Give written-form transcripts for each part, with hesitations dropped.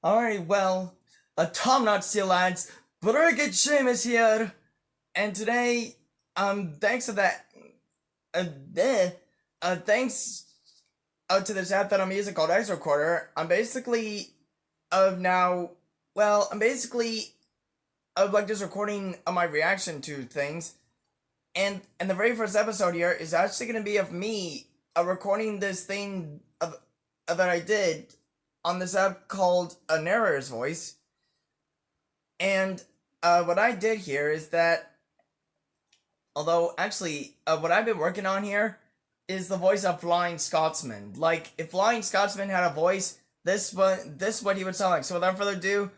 Alright, well, Tom not still lads, but our good Seamus here, and today, thanks to that, uh, bleh, thanks to this app that I'm using called X Recorder, I'm basically, now, I'm basically, like just recording my reaction to things, and the very first episode here is actually gonna be of me, recording this thing that I did on this app called a narrator's voice. And what I did here is that, although actually, what I've been working on here is the voice of Flying Scotsman. Like, if Flying Scotsman had a voice, this is what he would sound like. So without further ado,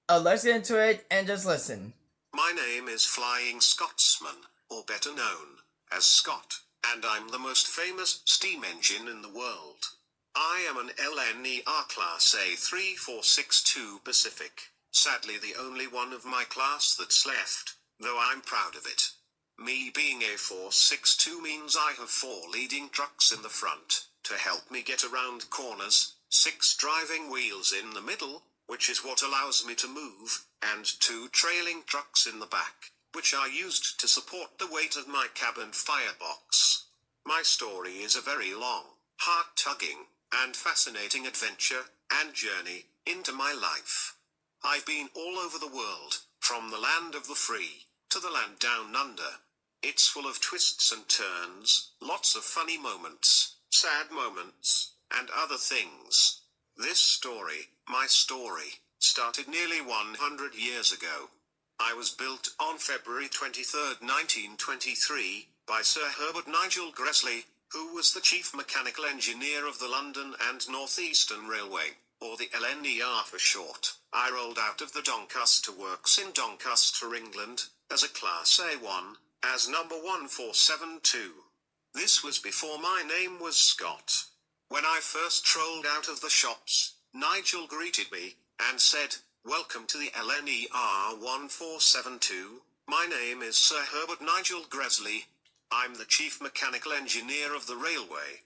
let's get into it and just listen. My name is Flying Scotsman, or better known as Scott, and I'm the most famous steam engine in the world. I am an LNER Class A3462 Pacific, sadly the only one of my class that's left, though I'm proud of it. Me being A462 means I have 4 leading trucks in the front, to help me get around corners, 6 driving wheels in the middle, which is what allows me to move, and 2 trailing trucks in the back, which are used to support the weight of my cabin firebox. My story is a very long, heart-tugging, and fascinating adventure and journey into my life. I've been all over the world, from the land of the free to the land down under. It's full of twists and turns, lots of funny moments, sad moments, and other things. This story, my story, started nearly 100 years ago. I was built on February 23, 1923, by Sir Herbert Nigel Gresley, who was the Chief Mechanical Engineer of the London and North Eastern Railway, or the LNER for short. I rolled out of the Doncaster Works in Doncaster, England, as a Class A1, as number 1472. This was before my name was Scott. When I first trolled out of the shops, Nigel greeted me, and said, "Welcome to the LNER 1472, my name is Sir Herbert Nigel Gresley. I'm the Chief Mechanical Engineer of the Railway."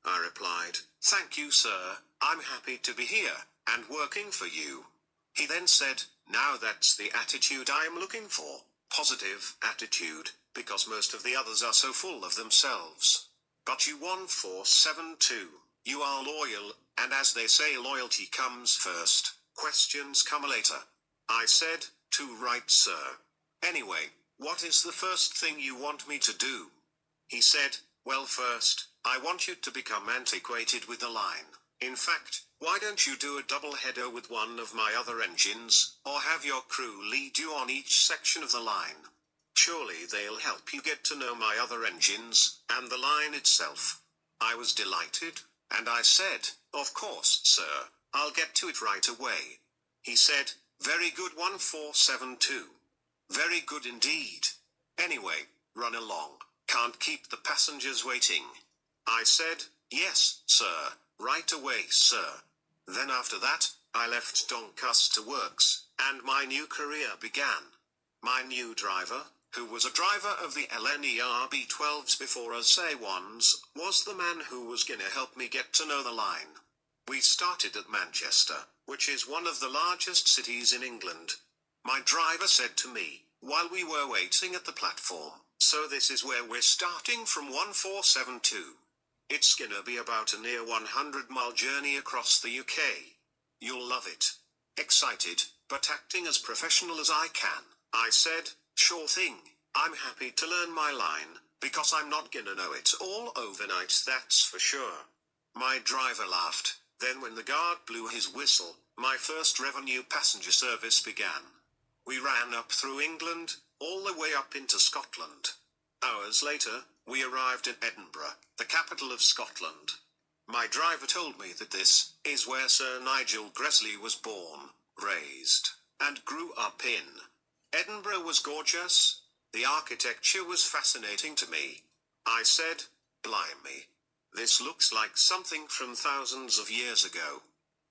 I replied, "Thank you, sir, I'm happy to be here, and working for you." He then said, "Now that's the attitude I'm looking for, positive attitude, because most of the others are so full of themselves. But you 1472, you are loyal, and as they say, loyalty comes first, questions come later." I said, "Too right, sir. Anyway, what is the first thing you want me to do?" He said, "Well, first, I want you to become antiquated with the line. In fact, why don't you do a double header with one of my other engines, or have your crew lead you on each section of the line? Surely they'll help you get to know my other engines, and the line itself." I was delighted, and I said, "Of course, sir, I'll get to it right away." He said, "Very good 1472. Very good indeed. Anyway, run along. Can't keep the passengers waiting." I said, "Yes, sir, right away, sir." Then after that, I left Doncaster Works, and my new career began. My new driver, who was a driver of the LNER B12s before us A1s, was the man who was gonna help me get to know the line. We started at Manchester, which is one of the largest cities in England. My driver said to me, while we were waiting at the platform, "So this is where we're starting from 1472. It's gonna be about a near 100-mile journey across the UK. You'll love it." Excited, but acting as professional as I can, I said, "Sure thing, I'm happy to learn my line, because I'm not gonna know it all overnight, that's for sure." My driver laughed. Then when the guard blew his whistle, my first revenue passenger service began. We ran up through England, all the way up into Scotland. Hours later, we arrived at Edinburgh, the capital of Scotland. My driver told me that this is where Sir Nigel Gresley was born, raised, and grew up in. Edinburgh was gorgeous. The architecture was fascinating to me. I said, "Blimey. This looks like something from thousands of years ago.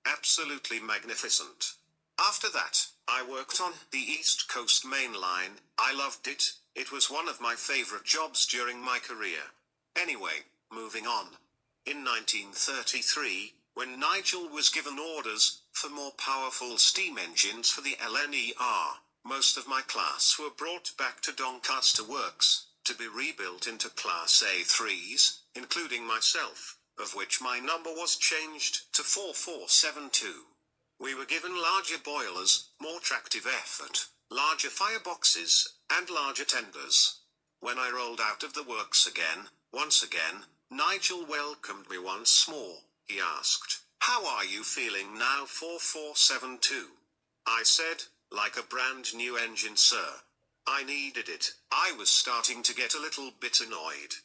Absolutely magnificent." After that, I worked on the East Coast Main Line. I loved it. It was one of my favorite jobs during my career. Anyway, moving on. In 1933, When Nigel was given orders for more powerful steam engines for the LNER, most of my class were brought back to Doncaster Works to be rebuilt into Class A3s, including myself, of which my number was changed to 4472. We were given larger boilers, more tractive effort, larger fireboxes, and larger tenders. When I rolled out of the works again, once again, Nigel welcomed me once more. He asked, "How are you feeling now, 4472? I said, "Like a brand new engine, sir." I needed it. I was starting to get a little bit annoyed.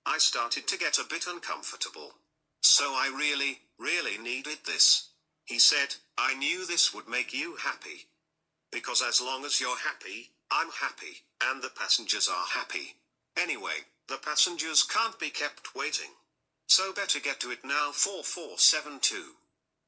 I started to get a bit uncomfortable. So I really needed this. He said, "I knew this would make you happy. Because as long as you're happy, I'm happy, and the passengers are happy. Anyway, the passengers can't be kept waiting. So better get to it now, 4472.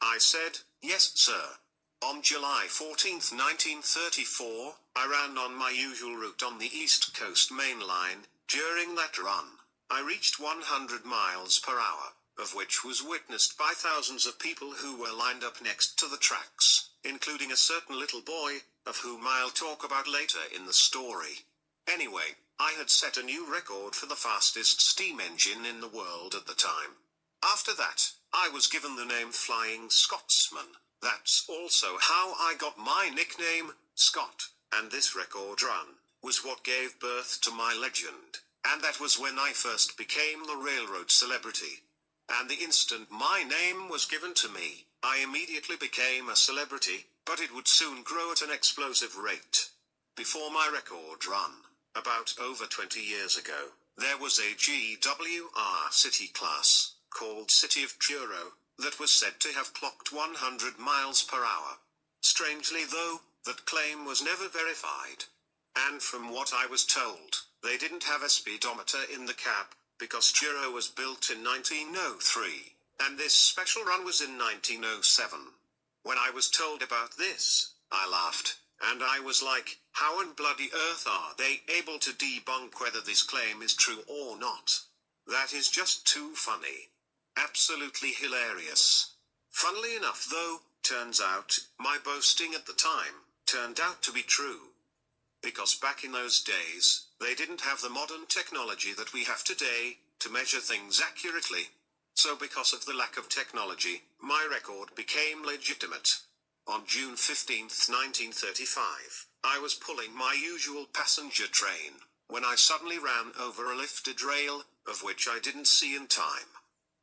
I said, "Yes, sir." On July 14th, 1934, I ran on my usual route on the East Coast Main Line. During that run, I reached 100 miles per hour, of which was witnessed by thousands of people who were lined up next to the tracks, including a certain little boy, of whom I'll talk about later in the story. Anyway, I had set a new record for the fastest steam engine in the world at the time. After that, I was given the name Flying Scotsman. That's also how I got my nickname, Scott, and this record run was what gave birth to my legend, and that was when I first became the railroad celebrity. And the instant my name was given to me, I immediately became a celebrity, but it would soon grow at an explosive rate. Before my record run, about over 20 years ago, there was a GWR city class, called City of Truro, that was said to have clocked 100 miles per hour. Strangely though, that claim was never verified. And from what I was told, they didn't have a speedometer in the cab, because Truro was built in 1903, and this special run was in 1907. When I was told about this, I laughed, and I was like, how on bloody earth are they able to debunk whether this claim is true or not? That is just too funny. Absolutely hilarious. Funnily enough though, turns out, my boasting at the time, turned out to be true. Because back in those days, they didn't have the modern technology that we have today, to measure things accurately. So because of the lack of technology, my record became legitimate. On June 15th, 1935, I was pulling my usual passenger train, when I suddenly ran over a lifted rail, of which I didn't see in time.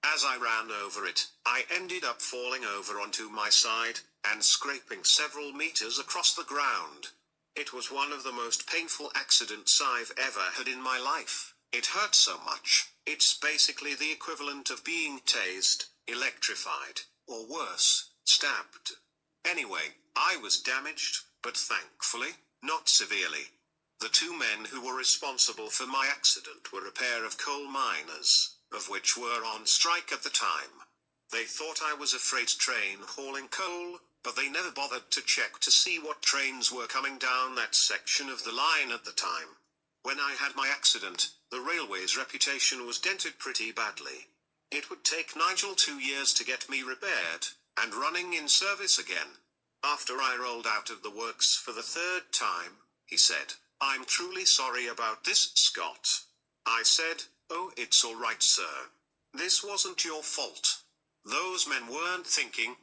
As I ran over it, I ended up falling over onto my side, and scraping several meters across the ground. It was one of the most painful accidents I've ever had in my life. It hurt so much, it's basically the equivalent of being tased, electrified, or worse, stabbed. Anyway, I was damaged, but thankfully, not severely. The two men who were responsible for my accident were a pair of coal miners, of which were on strike at the time. They thought I was a freight train hauling coal, but they never bothered to check to see what trains were coming down that section of the line at the time. When I had my accident, the railway's reputation was dented pretty badly. It would take Nigel 2 years to get me repaired, and running in service again. After I rolled out of the works for the third time, he said, "I'm truly sorry about this, Scott." I said, "Oh, it's all right, sir. This wasn't your fault. Those men weren't thinking.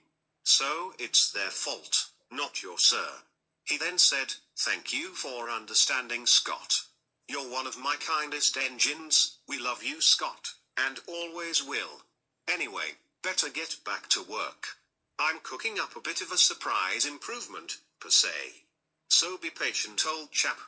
So it's their fault, not yours, sir." He then said, "Thank you for understanding, Scott. You're one of my kindest engines. We love you, Scott, and always will. Anyway, better get back to work. I'm cooking up a bit of a surprise improvement, per se. So be patient, old chap."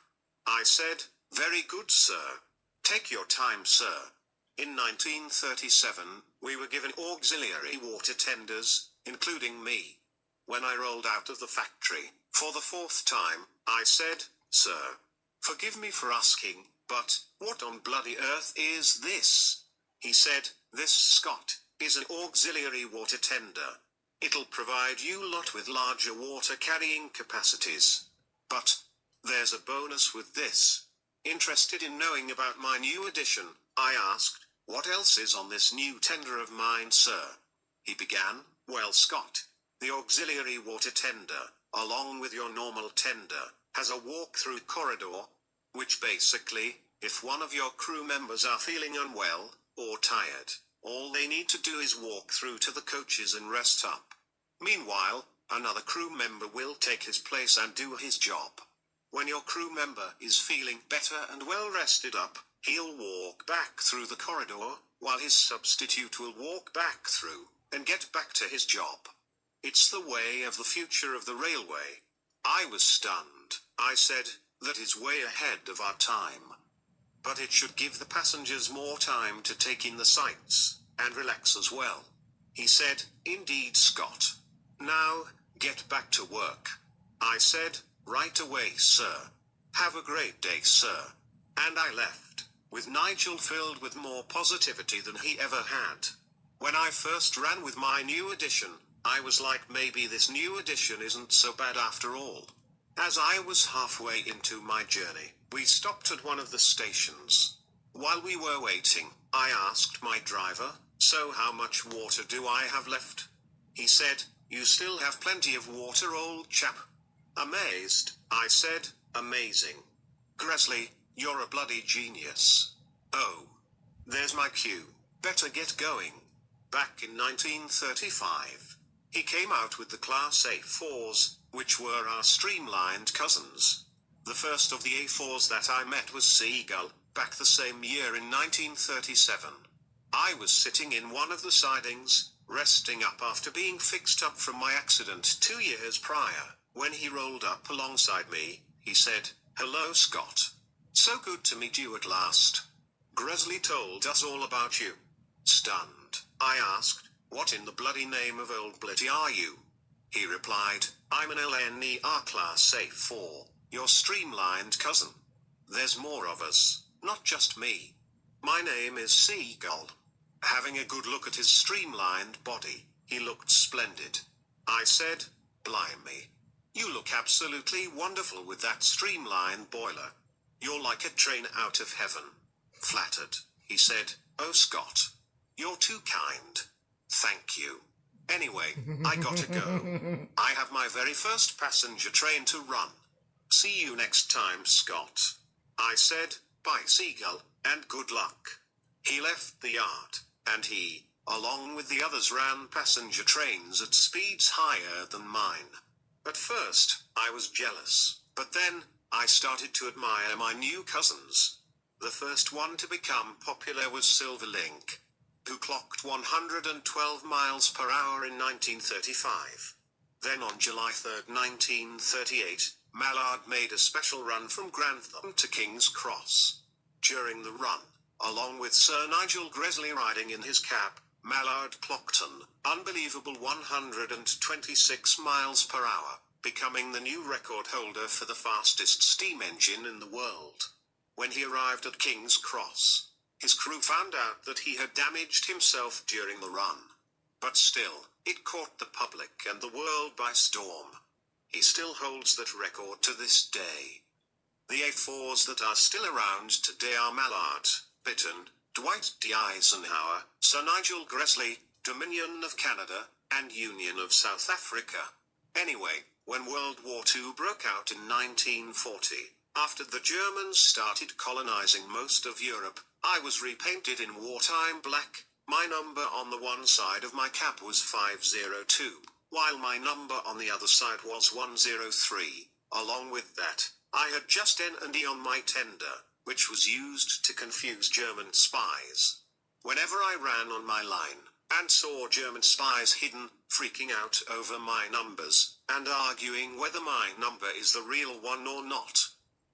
I said, "Very good, sir. Take your time, sir." In 1937, we were given auxiliary water tenders, including me. When I rolled out of the factory, for the fourth time, I said, "Sir, forgive me for asking, but what on bloody earth is this?" He said, "This, Scott, is an auxiliary water tender. It'll provide you lot with larger water carrying capacities. But there's a bonus with this." Interested in knowing about my new addition, I asked, "What else is on this new tender of mine, sir?" He began, Well, Scott, the auxiliary water tender, along with your normal tender, has a walk-through corridor, which basically, if one of your crew members are feeling unwell or tired, all they need to do is walk through to the coaches and rest up. Meanwhile, another crew member will take his place and do his job. When your crew member is feeling better and well rested up, he'll walk back through the corridor, while his substitute will walk back through and get back to his job. It's the way of the future of the railway. I was stunned. I said, that is way ahead of our time. But it should give the passengers more time to take in the sights and relax as well. He said, indeed, Scott. Now, get back to work. I said, right away, sir. Have a great day, sir. And I left, with Nigel filled with more positivity than he ever had. When I first ran with my new edition, I was like, maybe this new edition isn't so bad after all. As I was halfway into my journey, we stopped at one of the stations. While we were waiting, I asked my driver, so how much water do I have left? He said, you still have plenty of water, old chap. Amazed, I said, amazing. Gresley, you're a bloody genius. Oh. There's my cue. Better get going. Back in 1935, he came out with the Class A4s, which were our streamlined cousins. The first of the A4s that I met was Seagull, back the same year in 1937. I was sitting in one of the sidings, resting up after being fixed up from my accident 2 years prior. When he rolled up alongside me, he said, hello, Scott. So good to meet you at last. Gresley told us all about you. Stunned, I asked, what in the bloody name of old Blitty are you? He replied, I'm an LNER Class A4, your streamlined cousin. There's more of us, not just me. My name is Seagull. Having a good look at his streamlined body, he looked splendid. I said, blimey. You look absolutely wonderful with that streamlined boiler. You're like a train out of heaven. Flattered, he said, oh Scott. You're too kind. Thank you. Anyway, I gotta go. I have my very first passenger train to run. See you next time, Scott. I said, bye Seagull, and good luck. He left the yard, and he, along with the others, ran passenger trains at speeds higher than mine. At first, I was jealous, but then, I started to admire my new cousins. The first one to become popular was Silverlink, who clocked 112 miles per hour in 1935. Then on July 3, 1938, Mallard made a special run from Grantham to King's Cross. During the run, along with Sir Nigel Gresley riding in his cab, Mallard clocked an unbelievable 126 miles per hour, becoming the new record holder for the fastest steam engine in the world. When he arrived at King's Cross, his crew found out that he had damaged himself during the run. But still, it caught the public and the world by storm. He still holds that record to this day. The A4s that are still around today are Mallard, Bittern, Dwight D. Eisenhower, Sir Nigel Gresley, Dominion of Canada, and Union of South Africa. Anyway, when World War II broke out in 1940, after the Germans started colonizing most of Europe, I was repainted in wartime black. My number on the one side of my cap was 502, while my number on the other side was 103. Along with that, I had just N&E on my tender, which was used to confuse German spies. Whenever I ran on my line, and saw German spies hidden, freaking out over my numbers, and arguing whether my number is the real one or not,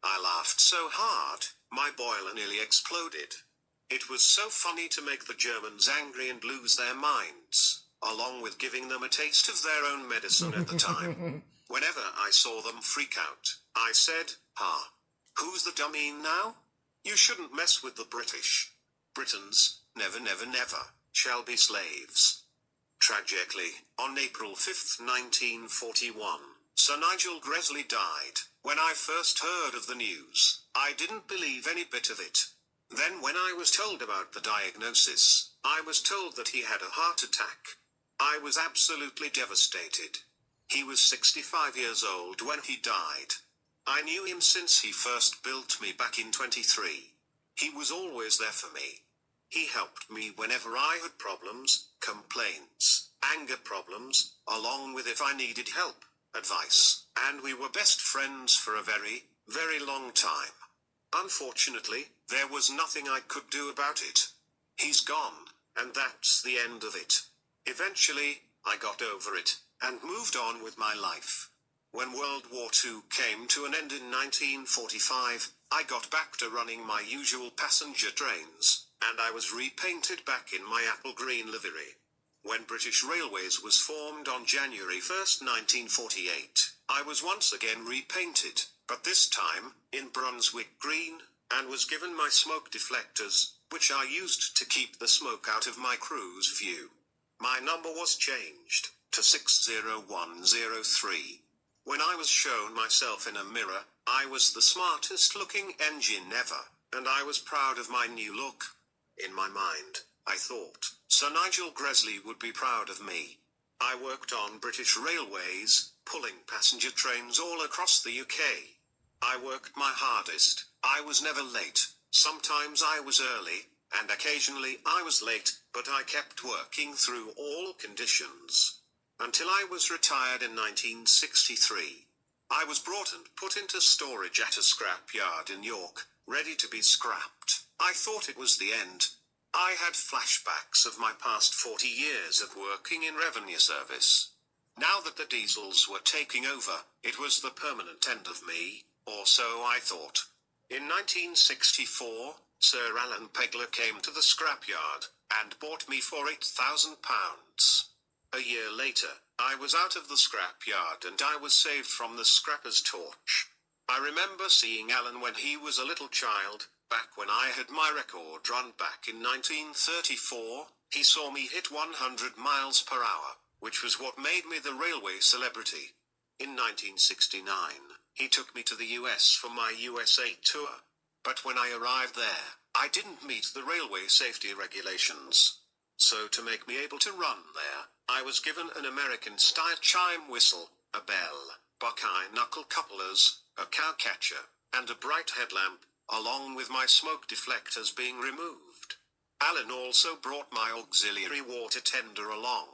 I laughed so hard, my boiler nearly exploded. It was so funny to make the Germans angry and lose their minds, along with giving them a taste of their own medicine at the time. Whenever I saw them freak out, I said, ha. Who's the dummy now? You shouldn't mess with the British. Britons, never never never, shall be slaves. Tragically, on April 5, 1941, Sir Nigel Gresley died. When I first heard of the news, I didn't believe any bit of it. Then when I was told about the diagnosis, I was told that he had a heart attack. I was absolutely devastated. He was 65 years old when he died. I knew him since he first built me back in 23. He was always there for me. He helped me whenever I had problems, complaints, anger problems, along with if I needed help, advice, and we were best friends for a very, very long time. Unfortunately, there was nothing I could do about it. He's gone, and that's the end of it. Eventually, I got over it, and moved on with my life. When World War II came to an end in 1945, I got back to running my usual passenger trains, and I was repainted back in my apple green livery. When British Railways was formed on January 1st, 1948, I was once again repainted, but this time, in Brunswick green, and was given my smoke deflectors, which I used to keep the smoke out of my crew's view. My number was changed to 60103. When I was shown myself in a mirror, I was the smartest looking engine ever, and I was proud of my new look. In my mind, I thought, Sir Nigel Gresley would be proud of me. I worked on British Railways, pulling passenger trains all across the UK. I worked my hardest. I was never late. Sometimes I was early, and occasionally I was late, but I kept working through all conditions. Until I was retired in 1963. I was brought and put into storage at a scrapyard in York, ready to be scrapped. I thought it was the end. I had flashbacks of my past 40 years of working in revenue service. Now that the diesels were taking over, it was the permanent end of me, or so I thought. In 1964, Sir Alan Pegler came to the scrapyard, and bought me for £8,000. A year later, I was out of the scrapyard and I was saved from the scrapper's torch. I remember seeing Alan when he was a little child, back when I had my record run back in 1934, he saw me hit 100 miles per hour, which was what made me the railway celebrity. In 1969, he took me to the US for my USA tour. But when I arrived there, I didn't meet the railway safety regulations. So to make me able to run there, I was given an American-style chime whistle, a bell, buckeye knuckle couplers, a cowcatcher, and a bright headlamp, along with my smoke deflectors being removed. Alan also brought my auxiliary water tender along.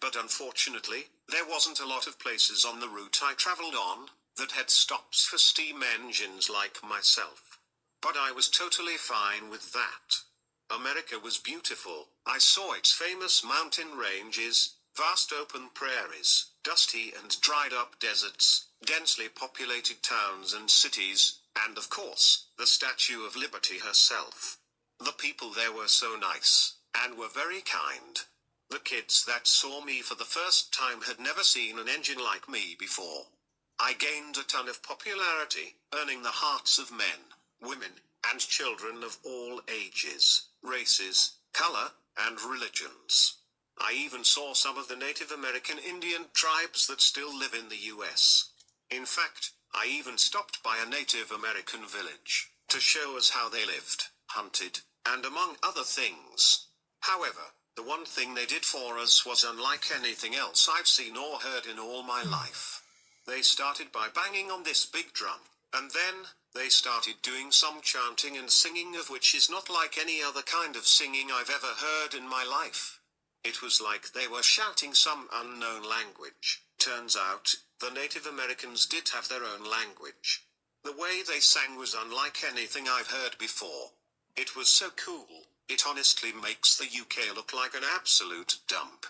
But unfortunately, there wasn't a lot of places on the route I travelled on that had stops for steam engines like myself. But I was totally fine with that. America was beautiful. I saw its famous mountain ranges, vast open prairies, dusty and dried up deserts, densely populated towns and cities, and of course, the Statue of Liberty herself. The people there were so nice, and were very kind. The kids that saw me for the first time had never seen an engine like me before. I gained a ton of popularity, earning the hearts of men, women, and children of all ages, races, color, and religions. I even saw some of the Native American Indian tribes that still live in the US. In fact, I even stopped by a Native American village to show us how they lived, hunted, and among other things. However, the one thing they did for us was unlike anything else I've seen or heard in all my life. They started by banging on this big drum, and then they started doing some chanting and singing, of which is not like any other kind of singing I've ever heard in my life. It was like they were shouting some unknown language. Turns out, the Native Americans did have their own language. The way they sang was unlike anything I've heard before. It was so cool, it honestly makes the UK look like an absolute dump.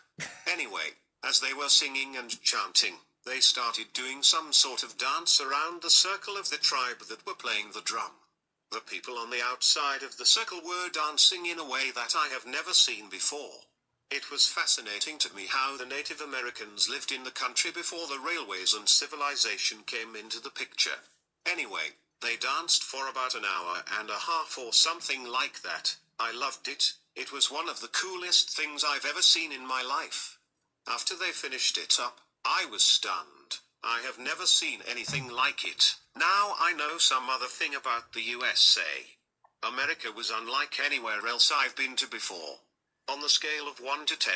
Anyway, as they were singing and chanting, they started doing some sort of dance around the circle of the tribe that were playing the drum. The people on the outside of the circle were dancing in a way that I have never seen before. It was fascinating to me how the Native Americans lived in the country before the railways and civilization came into the picture. Anyway, they danced for about an hour and a half or something like that. I loved it. It was one of the coolest things I've ever seen in my life. After they finished it up, I was stunned. I have never seen anything like it. Now I know some other thing about the USA. America was unlike anywhere else I've been to before. On the scale of 1 to 10,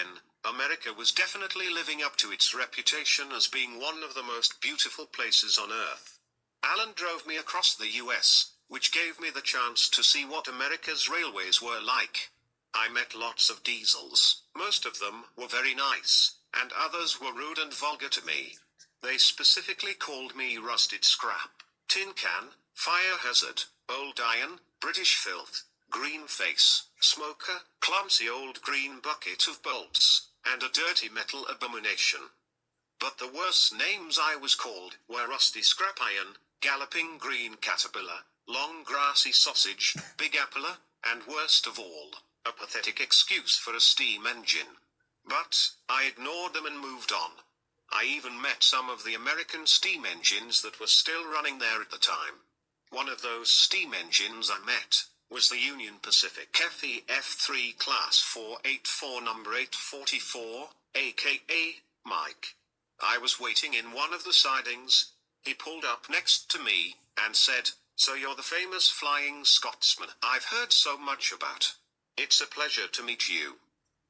America was definitely living up to its reputation as being one of the most beautiful places on Earth. Alan drove me across the US, which gave me the chance to see what America's railways were like. I met lots of diesels. Most of them were very nice, and others were rude and vulgar to me. They specifically called me rusted scrap, tin can, fire hazard, old iron, British filth, green face, smoker, clumsy old green bucket of bolts, and a dirty metal abomination. But the worst names I was called were rusty scrap iron, galloping green caterpillar, long grassy sausage, big appler, and worst of all, a pathetic excuse for a steam engine. But I ignored them and moved on. I even met some of the American steam engines that were still running there at the time. One of those steam engines I met was the Union Pacific FEF3 Class 484 number 844, aka Mike. I was waiting in one of the sidings. He pulled up next to me and said, "So you're the famous Flying Scotsman I've heard so much about. It's a pleasure to meet you."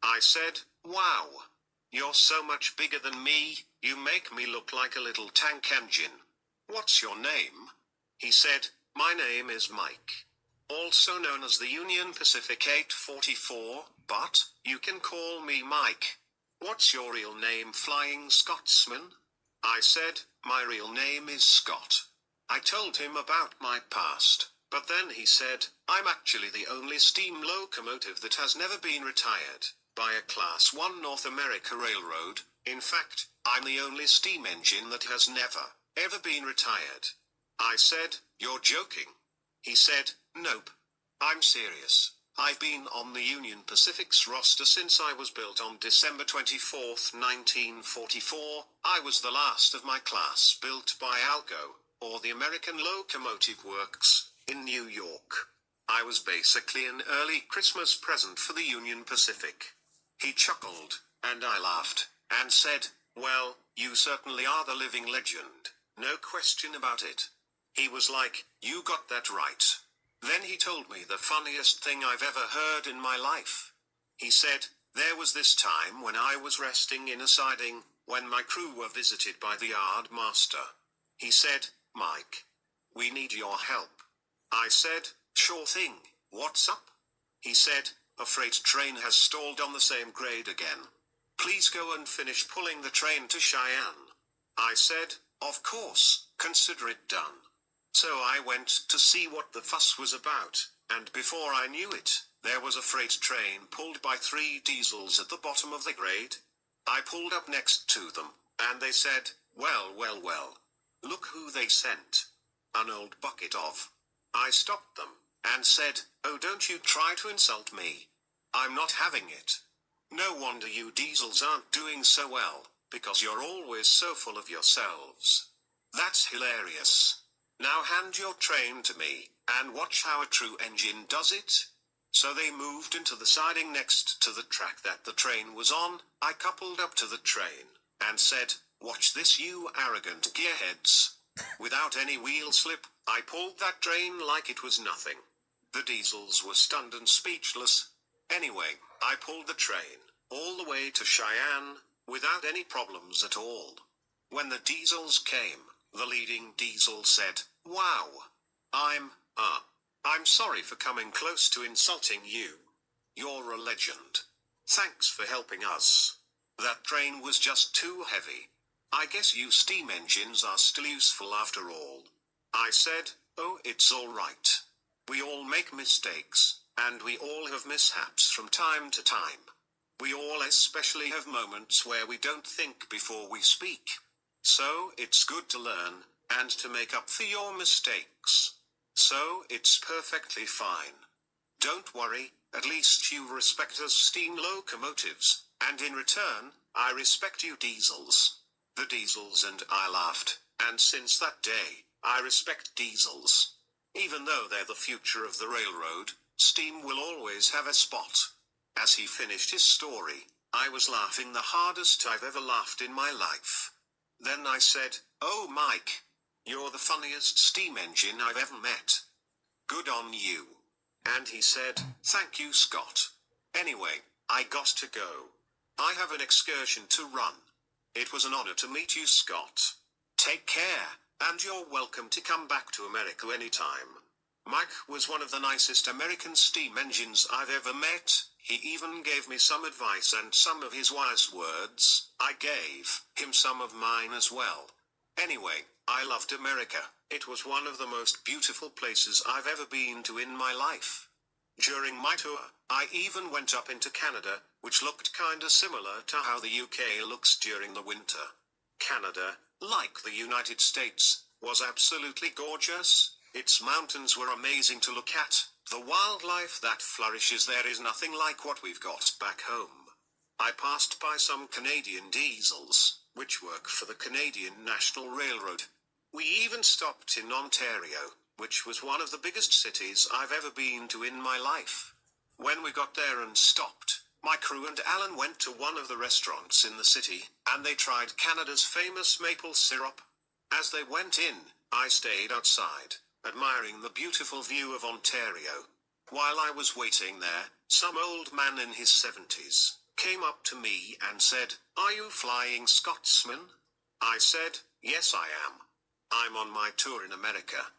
I said, "Wow. You're so much bigger than me, you make me look like a little tank engine. What's your name?" He said, "My name is Mike. Also known as the Union Pacific 844, but you can call me Mike. What's your real name, Flying Scotsman?" I said, "My real name is Scott." I told him about my past, but then he said, "I'm actually the only steam locomotive that has never been retired by a Class 1 North America railroad. In fact, I'm the only steam engine that has never, ever been retired." I said, "You're joking." He said, "Nope. I'm serious. I've been on the Union Pacific's roster since I was built on December 24th, 1944. I was the last of my class built by Alco, or the American Locomotive Works, in New York. I was basically an early Christmas present for the Union Pacific." He chuckled, and I laughed, and said, "Well, you certainly are the living legend. No question about it." He was like, "You got that right." Then he told me the funniest thing I've ever heard in my life. He said, "There was this time when I was resting in a siding, when my crew were visited by the yard master. He said, 'Mike, we need your help.' I said, 'Sure thing, what's up?' He said, 'A freight train has stalled on the same grade again. Please go and finish pulling the train to Cheyenne.' I said, 'Of course, consider it done.' So I went to see what the fuss was about, and before I knew it, there was a freight train pulled by 3 diesels at the bottom of the grade. I pulled up next to them, and they said, 'Well, well, well. Look who they sent. An old bucket of.' I stopped them, and said, 'Oh, don't you try to insult me. I'm not having it. No wonder you diesels aren't doing so well, because you're always so full of yourselves. That's hilarious. Now hand your train to me, and watch how a true engine does it.' So they moved into the siding next to the track that the train was on. I coupled up to the train, and said, 'Watch this, you arrogant gearheads.' Without any wheel slip, I pulled that train like it was nothing. The diesels were stunned and speechless. Anyway, I pulled the train all the way to Cheyenne, without any problems at all. When the diesels came, the leading diesel said, 'Wow. I'm sorry for coming close to insulting you. You're a legend. Thanks for helping us. That train was just too heavy. I guess you steam engines are still useful after all.' I said, 'Oh, it's all right. We all make mistakes, and we all have mishaps from time to time. We all especially have moments where we don't think before we speak. So it's good to learn, and to make up for your mistakes. So it's perfectly fine. Don't worry, at least you respect us steam locomotives, and in return, I respect you diesels.' The diesels and I laughed, and since that day, I respect diesels. Even though they're the future of the railroad, steam will always have a spot." As he finished his story, I was laughing the hardest I've ever laughed in my life. Then I said, "Oh, Mike, you're the funniest steam engine I've ever met. Good on you." And he said, "Thank you, Scott. Anyway, I got to go." I have an excursion to run. It was an honor to meet you, Scott. Take care, and you're welcome to come back to America anytime. Mike was one of the nicest American steam engines I've ever met. He even gave me some advice and some of his wise words. I gave him some of mine as well. Anyway, I loved America. It was one of the most beautiful places I've ever been to in my life. During my tour, I even went up into Canada, which looked kinda similar to how the UK looks during the winter. Canada, like the United States, was absolutely gorgeous. Its mountains were amazing to look at. The wildlife that flourishes there is nothing like what we've got back home. I passed by some Canadian diesels, which work for the Canadian National Railroad. We even stopped in Ontario, which was one of the biggest cities I've ever been to in my life. When we got there and stopped, my crew and Alan went to one of the restaurants in the city, and they tried Canada's famous maple syrup. As they went in, I stayed outside, admiring the beautiful view of Ontario. While I was waiting there, some old man in his 70s came up to me and said, "Are you flying Scotsman?" I said, "Yes, I am. I'm on my tour in America.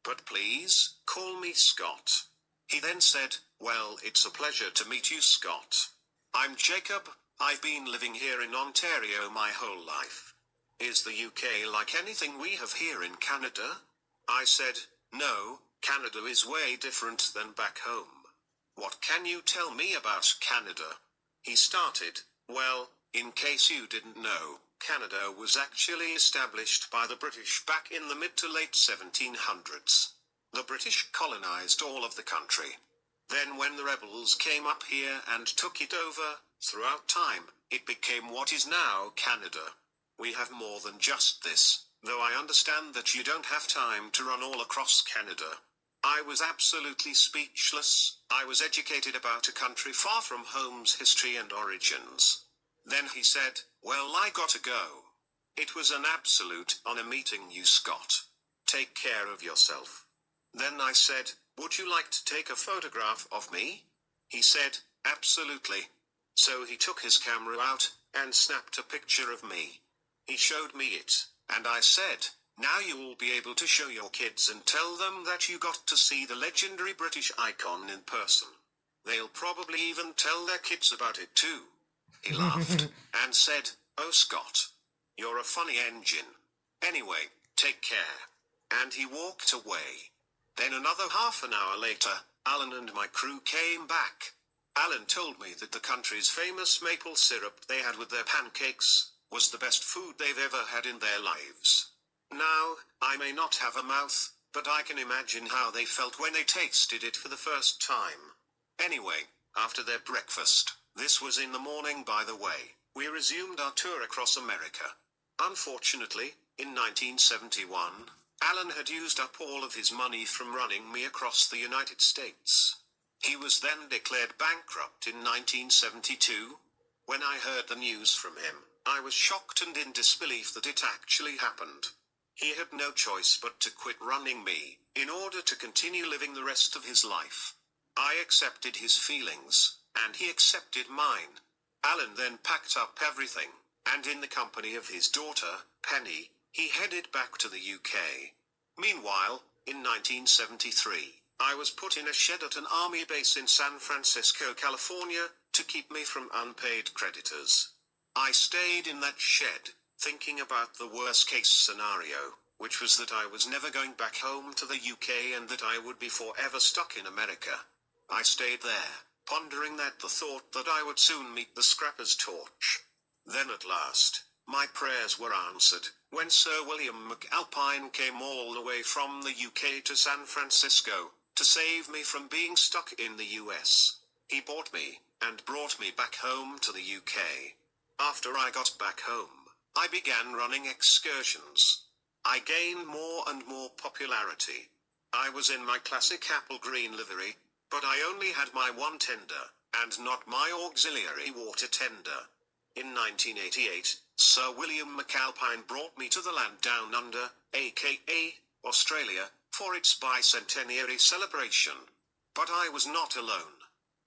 But please, call me Scott." He then said, "Well, it's a pleasure to meet you, Scott. I'm Jacob. I've been living here in Ontario my whole life. Is the UK like anything we have here in Canada?" I said, "No, Canada is way different than back home. What can you tell me about Canada?" He started, "Well, in case you didn't know, Canada was actually established by the British back in the mid to late 1700s. The British colonized all of the country. Then when the rebels came up here and took it over, throughout time, it became what is now Canada. We have more than just this, though I understand that you don't have time to run all across Canada." I was absolutely speechless. I was educated about a country far from home's history and origins. Then he said, "Well, I gotta go. It was an absolute honor meeting you, Scott. Take care of yourself." Then I said, "Would you like to take a photograph of me?" He said, "Absolutely." So he took his camera out and snapped a picture of me. He showed me it, and I said, "Now you will be able to show your kids and tell them that you got to see the legendary British icon in person. They'll probably even tell their kids about it too." He laughed and said, "Oh, Scott, you're a funny engine. Anyway, take care." And he walked away. Then another half an hour later, Alan and my crew came back. Alan told me that the country's famous maple syrup they had with their pancakes was the best food they've ever had in their lives. Now, I may not have a mouth, but I can imagine how they felt when they tasted it for the first time. Anyway, after their breakfast, this was in the morning by the way, we resumed our tour across America. Unfortunately, in 1971, Alan had used up all of his money from running me across the United States. He was then declared bankrupt in 1972. When I heard the news from him, I was shocked and in disbelief that it actually happened. He had no choice but to quit running me, in order to continue living the rest of his life. I accepted his feelings, and he accepted mine. Alan then packed up everything, and in the company of his daughter, Penny, he headed back to the UK. Meanwhile, in 1973, I was put in a shed at an army base in San Francisco, California, to keep me from unpaid creditors. I stayed in that shed, thinking about the worst-case scenario, which was that I was never going back home to the UK and that I would be forever stuck in America. I stayed there, pondering the thought that I would soon meet the scrapper's torch. Then at last, my prayers were answered, when Sir William McAlpine came all the way from the UK to San Francisco, to save me from being stuck in the US. He bought me, and brought me back home to the UK. After I got back home, I began running excursions. I gained more and more popularity. I was in my classic apple green livery, but I only had my one tender, and not my auxiliary water tender. In 1988, Sir William McAlpine brought me to the land down under, aka Australia, for its bicentenary celebration. But I was not alone.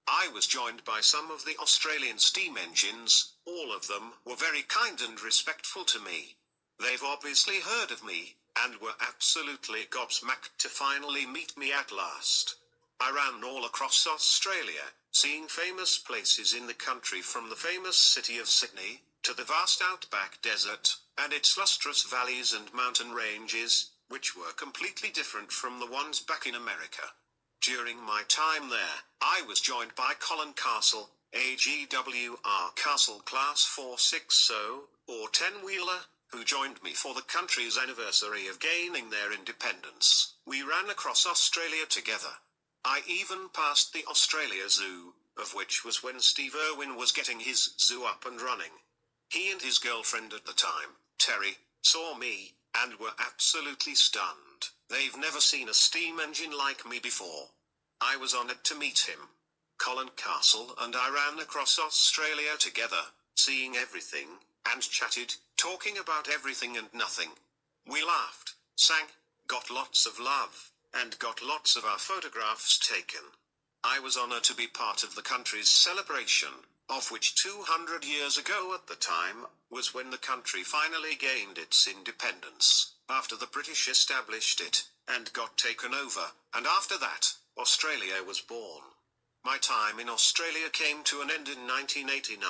I was joined by some of the Australian steam engines. All of them were very kind and respectful to me. They've obviously heard of me, and were absolutely gobsmacked to finally meet me at last. I ran all across Australia, seeing famous places in the country, from the famous city of Sydney, to the vast outback desert, and its lustrous valleys and mountain ranges, which were completely different from the ones back in America. During my time there, I was joined by Colin Castle, a GWR Castle Class 460, or 10-wheeler, who joined me for the country's anniversary of gaining their independence. We ran across Australia together. I even passed the Australia Zoo, of which was when Steve Irwin was getting his zoo up and running. He and his girlfriend at the time, Terry, saw me, and were absolutely stunned. They've never seen a steam engine like me before. I was honoured to meet him. Colin Castle and I ran across Australia together, seeing everything, and chatted, talking about everything and nothing. We laughed, sang, got lots of love, and got lots of our photographs taken. I was honoured to be part of the country's celebration, of which 200 years ago at the time, was when the country finally gained its independence, after the British established it, and got taken over, and after that, Australia was born. My time in Australia came to an end in 1989.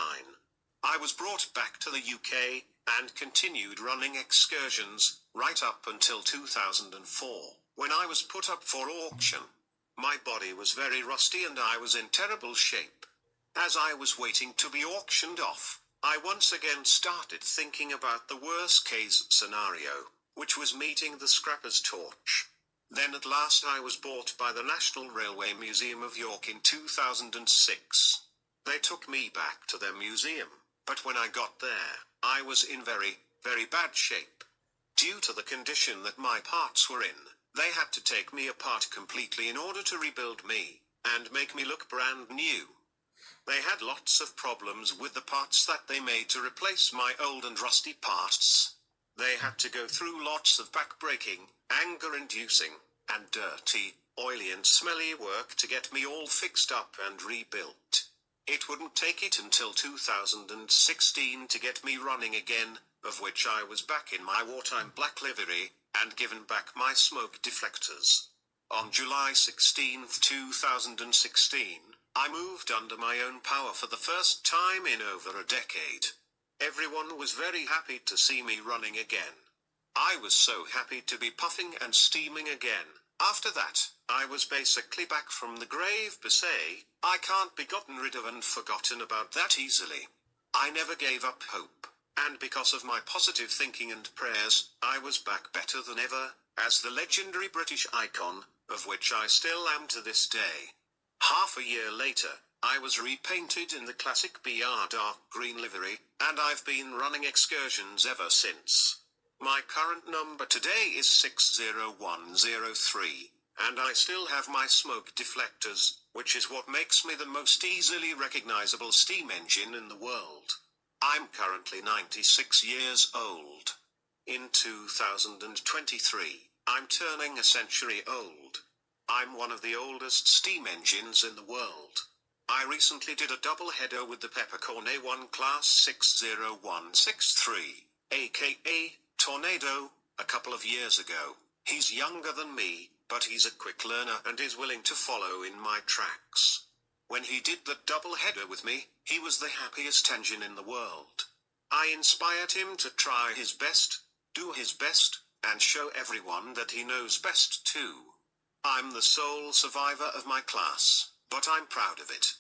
I was brought back to the UK, and continued running excursions, right up until 2004, when I was put up for auction. My body was very rusty and I was in terrible shape. As I was waiting to be auctioned off, I once again started thinking about the worst case scenario, which was meeting the scrapper's torch. Then at last I was bought by the National Railway Museum of York in 2006. They took me back to their museum, but when I got there, I was in very, very bad shape. Due to the condition that my parts were in, they had to take me apart completely in order to rebuild me, and make me look brand new. They had lots of problems with the parts that they made to replace my old and rusty parts. They had to go through lots of back-breaking, anger-inducing, and dirty, oily and smelly work to get me all fixed up and rebuilt. It wouldn't take it until 2016 to get me running again, of which I was back in my wartime black livery, and given back my smoke deflectors. On July 16, 2016, I moved under my own power for the first time in over a decade. Everyone was very happy to see me running again. I was so happy to be puffing and steaming again. After that, I was basically back from the grave per se. I can't be gotten rid of and forgotten about that easily. I never gave up hope, and because of my positive thinking and prayers, I was back better than ever, as the legendary British icon, of which I still am to this day. Half a year later, I was repainted in the classic BR dark green livery, and I've been running excursions ever since. My current number today is 60103, and I still have my smoke deflectors, which is what makes me the most easily recognizable steam engine in the world. I'm currently 96 years old. In 2023, I'm turning a century old. I'm one of the oldest steam engines in the world. I recently did a double-header with the Peppercorn A1 Class 60163, aka Tornado, a couple of years ago. He's younger than me, but he's a quick learner and is willing to follow in my tracks. When he did the double-header with me, he was the happiest engine in the world. I inspired him to try his best, do his best, and show everyone that he knows best too. I'm the sole survivor of my class, but I'm proud of it.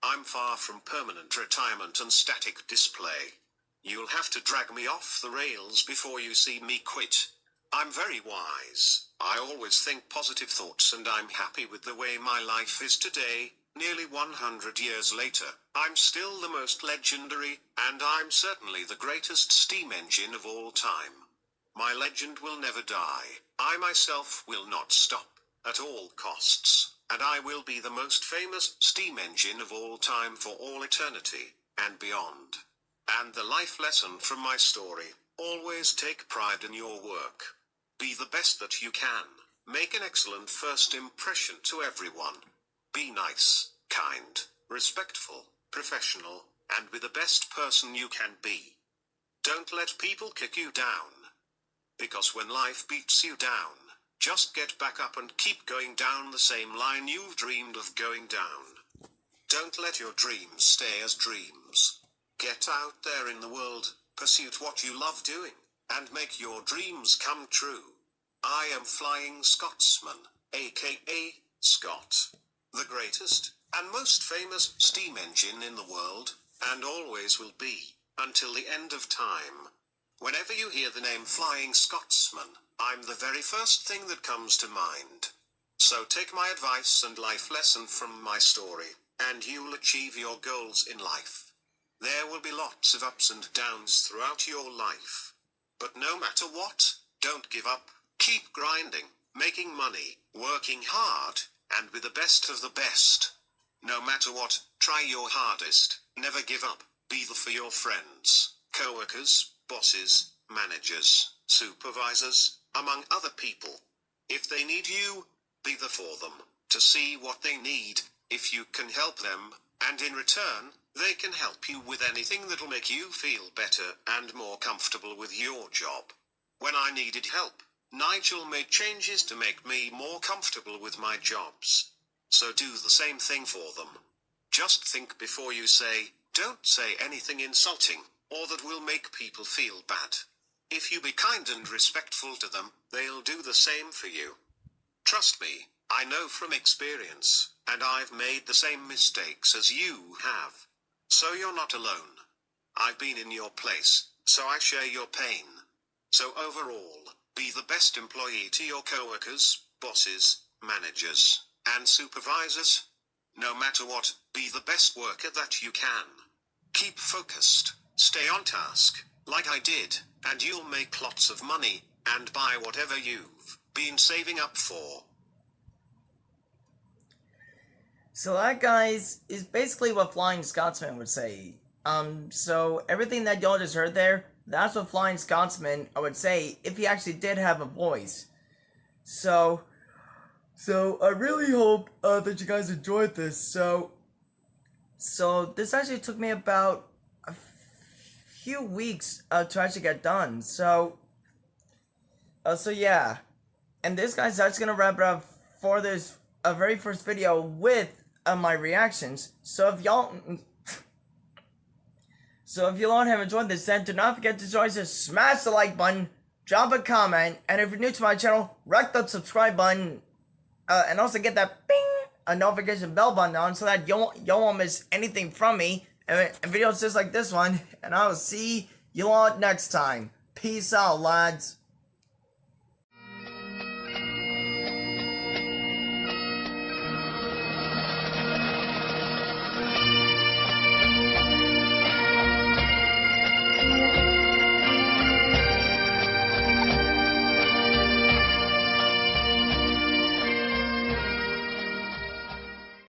I'm far from permanent retirement and static display. You'll have to drag me off the rails before you see me quit. I'm very wise. I always think positive thoughts and I'm happy with the way my life is today. Nearly 100 years later, I'm still the most legendary, and I'm certainly the greatest steam engine of all time. My legend will never die. I myself will not stop, at all costs, and I will be the most famous steam engine of all time for all eternity, and beyond. And the life lesson from my story, always take pride in your work. Be the best that you can. Make an excellent first impression to everyone. Be nice, kind, respectful, professional, and be the best person you can be. Don't let people kick you down. Because when life beats you down, just get back up and keep going down the same line you've dreamed of going down. Don't let your dreams stay as dreams. Get out there in the world, pursue what you love doing, and make your dreams come true. I am Flying Scotsman, aka Scott. The greatest and most famous steam engine in the world, and always will be, until the end of time. Whenever you hear the name Flying Scotsman, I'm the very first thing that comes to mind. So take my advice and life lesson from my story, and you'll achieve your goals in life. There will be lots of ups and downs throughout your life. But no matter what, don't give up, keep grinding, making money, working hard, and be the best of the best. No matter what, try your hardest, never give up, be there for your friends, co-workers, bosses, managers, supervisors, among other people. If they need you, be there for them, to see what they need, if you can help them, and in return, they can help you with anything that'll make you feel better and more comfortable with your job. When I needed help, Nigel made changes to make me more comfortable with my jobs. So do the same thing for them. Just think before you say, don't say anything insulting, or that will make people feel bad. If you be kind and respectful to them, they'll do the same for you. Trust me, I know from experience, and I've made the same mistakes as you have. So you're not alone. I've been in your place, so I share your pain. So overall, be the best employee to your coworkers, bosses, managers, and supervisors. No matter what, be the best worker that you can. Keep focused, stay on task, like I did, and you'll make lots of money, and buy whatever you've been saving up for. So that, guys, is basically what Flying Scotsman would say. So everything that y'all just heard there, that's what Flying Scotsman would say if he actually did have a voice. So I really hope that you guys enjoyed this. So this actually took me about a few weeks to actually get done. So yeah, and this guy's actually gonna wrap it up for this very first video with my reactions. So if y'all have enjoyed this, then do not forget to join us, smash the like button, drop a comment, and if you're new to my channel, wreck the subscribe button, and also get that bing a notification bell button on so that you won't miss anything from me and videos just like this one. And I will see you all next time. Peace out, lads.